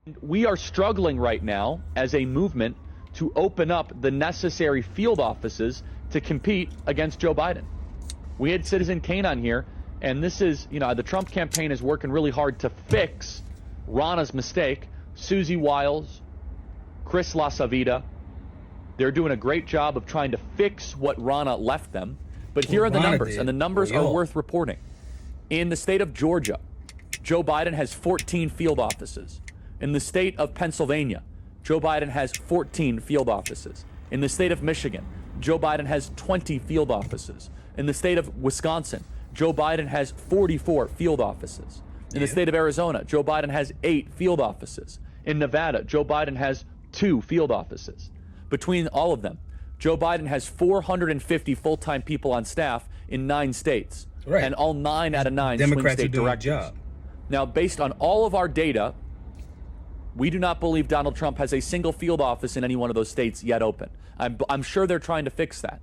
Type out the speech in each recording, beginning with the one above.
We are struggling right now as a movement to open up the necessary field offices to compete against Joe Biden. We had Citizen Kane on here, and this is, the Trump campaign is working really hard to fix Rana's mistake. Susie Wiles, Chris LaSavita, they're doing a great job of trying to fix what Rana left them. But here are the numbers, and the numbers are worth reporting. In the state of Georgia, Joe Biden has 14 field offices. In the state of Pennsylvania, Joe Biden has 14 field offices. In the state of Michigan, Joe Biden has 20 field offices. In the state of Wisconsin, Joe Biden has 44 field offices. In the state of Arizona, Joe Biden has 8 field offices. In Nevada, Joe Biden has 2 field offices. Between all of them, Joe Biden has 450 full-time people on staff in 9 states. Right. And all 9 out of 9 swing state directors. Now, based on all of our data, we do not believe Donald Trump has a single field office in any one of those states yet open. I'm sure they're trying to fix that.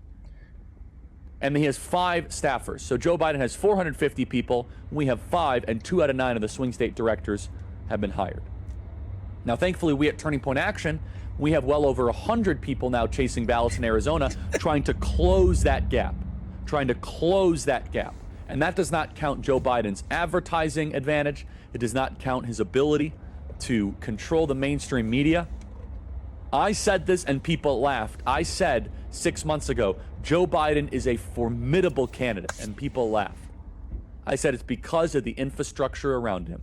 And he has 5 staffers. So Joe Biden has 450 people. We have 5, and 2 out of 9 of the swing state directors have been hired. Now, thankfully, we at Turning Point Action, we have well over 100 people now chasing ballots in Arizona, trying to close that gap. And that does not count Joe Biden's advertising advantage. It does not count his ability to control the mainstream media. I said this and people laughed. I said 6 months ago, Joe Biden is a formidable candidate, and people laughed. I said it's because of the infrastructure around him.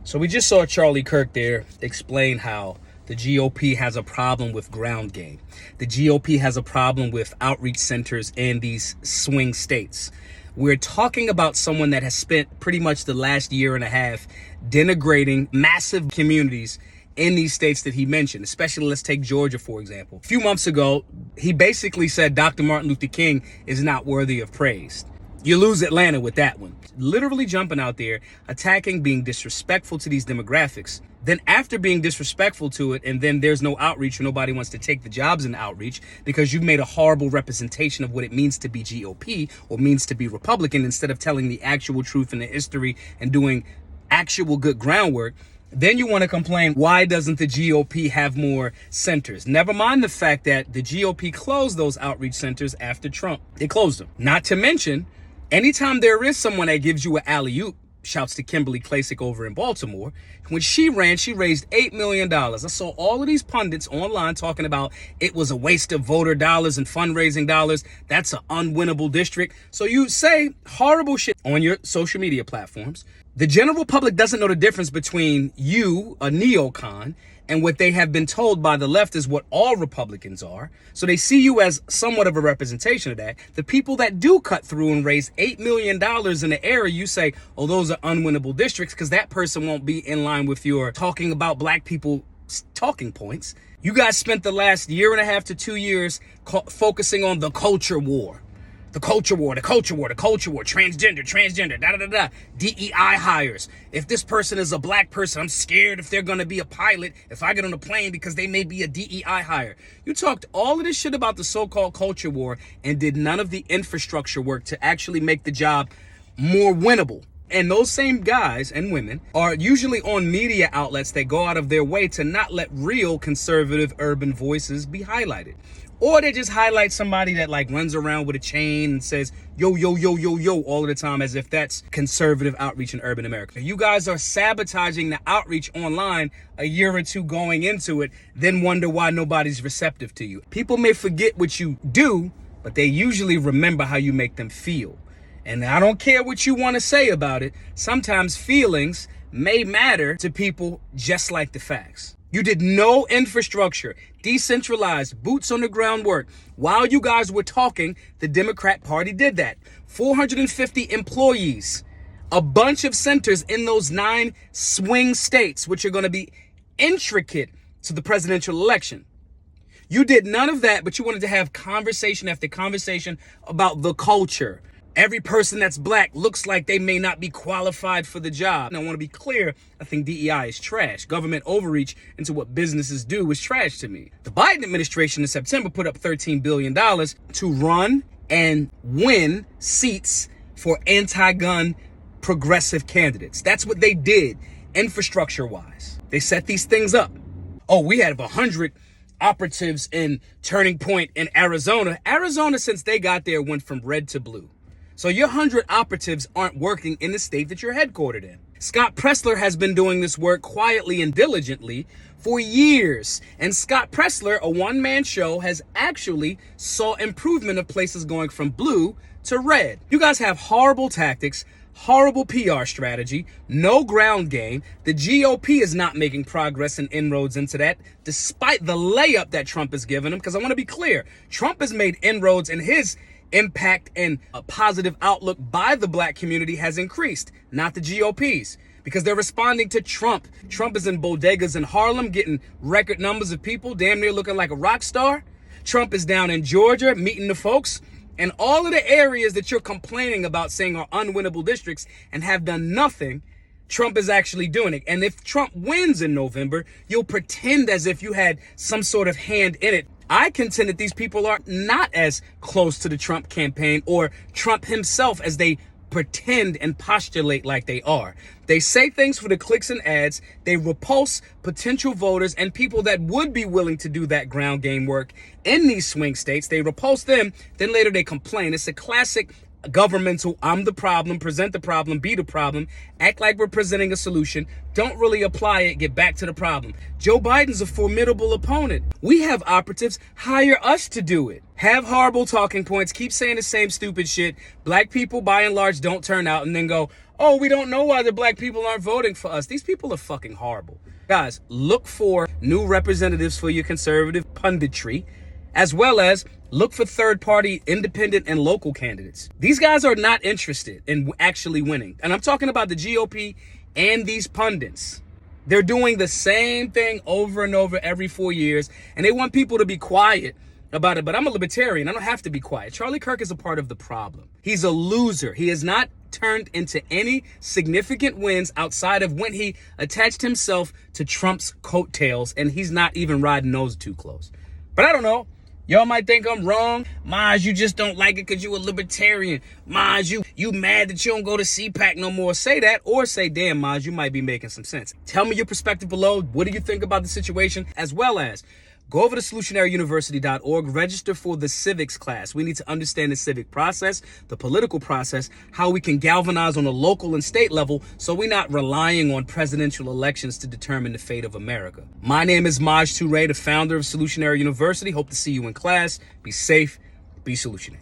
So we just saw Charlie Kirk there explain how the GOP has a problem with ground game. The GOP has a problem with outreach centers in these swing states. We're talking about someone that has spent pretty much the last year and a half denigrating massive communities in these states that he mentioned, especially let's take Georgia, for example. A few months ago, he basically said Dr. Martin Luther King is not worthy of praise. You lose Atlanta with that one. Literally jumping out there, attacking, being disrespectful to these demographics. Then after being disrespectful to it, and then there's no outreach or nobody wants to take the jobs in outreach because you've made a horrible representation of what it means to be GOP or means to be Republican instead of telling the actual truth in the history and doing actual good groundwork. Then you want to complain, why doesn't the GOP have more centers? Never mind the fact that the GOP closed those outreach centers after Trump. They closed them. Not to mention, anytime there is someone that gives you an alley-oop, shouts to Kimberly Klacik over in Baltimore. When she ran, she raised $8 million. I saw all of these pundits online talking about it was a waste of voter dollars and fundraising dollars. That's an unwinnable district. So you say horrible shit on your social media platforms. The general public doesn't know the difference between you, a neocon, and what they have been told by the left is what all Republicans are. So they see you as somewhat of a representation of that. The people that do cut through and raise $8 million in the area, you say, oh, those are unwinnable districts because that person won't be in line with your talking about black people talking points. You guys spent the last year and a half to 2 years focusing on the culture war. The culture war, transgender, DEI hires. If this person is a black person, I'm scared if they're going to be a pilot, if I get on a plane because they may be a DEI hire. You talked all of this shit about the so-called culture war and did none of the infrastructure work to actually make the job more winnable. And those same guys and women are usually on media outlets that go out of their way to not let real conservative urban voices be highlighted. Or they just highlight somebody that like runs around with a chain and says, yo, yo, yo, yo, yo, all of the time as if that's conservative outreach in urban America. You guys are sabotaging the outreach online a year or two going into it, then wonder why nobody's receptive to you. People may forget what you do, but they usually remember how you make them feel. And I don't care what you want to say about it. Sometimes feelings may matter to people just like the facts. You did no infrastructure, decentralized, boots on the ground work. While you guys were talking, the Democrat Party did that. 450 employees, a bunch of centers in those 9 swing states, which are going to be intricate to the presidential election. You did none of that, but you wanted to have conversation after conversation about the culture. Every person that's black looks like they may not be qualified for the job. And I want to be clear, I think DEI is trash. Government overreach into what businesses do is trash to me. The Biden administration in September put up $13 billion to run and win seats for anti-gun progressive candidates. That's what they did. infrastructure-wise. They set these things up. Oh, we have 100 operatives in Turning Point in Arizona. Arizona, since they got there, went from red to blue. So your 100 operatives aren't working in the state that you're headquartered in. Scott Pressler has been doing this work quietly and diligently for years. And Scott Pressler, a one-man show, has actually saw improvement of places going from blue to red. You guys have horrible tactics, horrible PR strategy, no ground game. The GOP is not making progress and inroads into that, despite the layup that Trump has given them. Because I want to be clear, Trump has made inroads, and his impact and a positive outlook by the black community has increased, not the GOP's, because they're responding to Trump. Trump is in bodegas in Harlem getting record numbers of people, damn near looking like a rock star. Trump is down in Georgia meeting the folks. And all of the areas that you're complaining about saying are unwinnable districts and have done nothing, Trump is actually doing it. And if Trump wins in November, you'll pretend as if you had some sort of hand in it. I contend that these people are not as close to the Trump campaign or Trump himself as they pretend and postulate like they are. They say things for the clicks and ads. They repulse potential voters and people that would be willing to do that ground game work in these swing states. They repulse them. Then later they complain. It's a classic governmental, I'm the problem, present the problem, be the problem, act like we're presenting a solution, don't really apply it, get back to the problem. Joe Biden's a formidable opponent. We have operatives, hire us to do it. Have horrible talking points, keep saying the same stupid shit. Black people, by and large, don't turn out and then go, oh, we don't know why the black people aren't voting for us. These people are fucking horrible. Guys, look for new representatives for your conservative punditry, as well as look for third-party, independent, and local candidates. These guys are not interested in actually winning. And I'm talking about the GOP and these pundits. They're doing the same thing over and over every 4 years, and they want people to be quiet about it. But I'm a libertarian. I don't have to be quiet. Charlie Kirk is a part of the problem. He's a loser. He has not turned into any significant wins outside of when he attached himself to Trump's coattails, and he's not even riding those too close. But I don't know. Y'all might think I'm wrong. Maj, you just don't like it because you a libertarian. Maj, you mad that you don't go to CPAC no more. Say that, or say, damn, Maj, you might be making some sense. Tell me your perspective below. What do you think about the situation? As well as go over to solutionaryuniversity.org, register for the civics class. We need to understand the civic process, the political process, how we can galvanize on a local and state level so we're not relying on presidential elections to determine the fate of America. My name is Maj Toure, the founder of Solutionary University. Hope to see you in class. Be safe, be solutionary.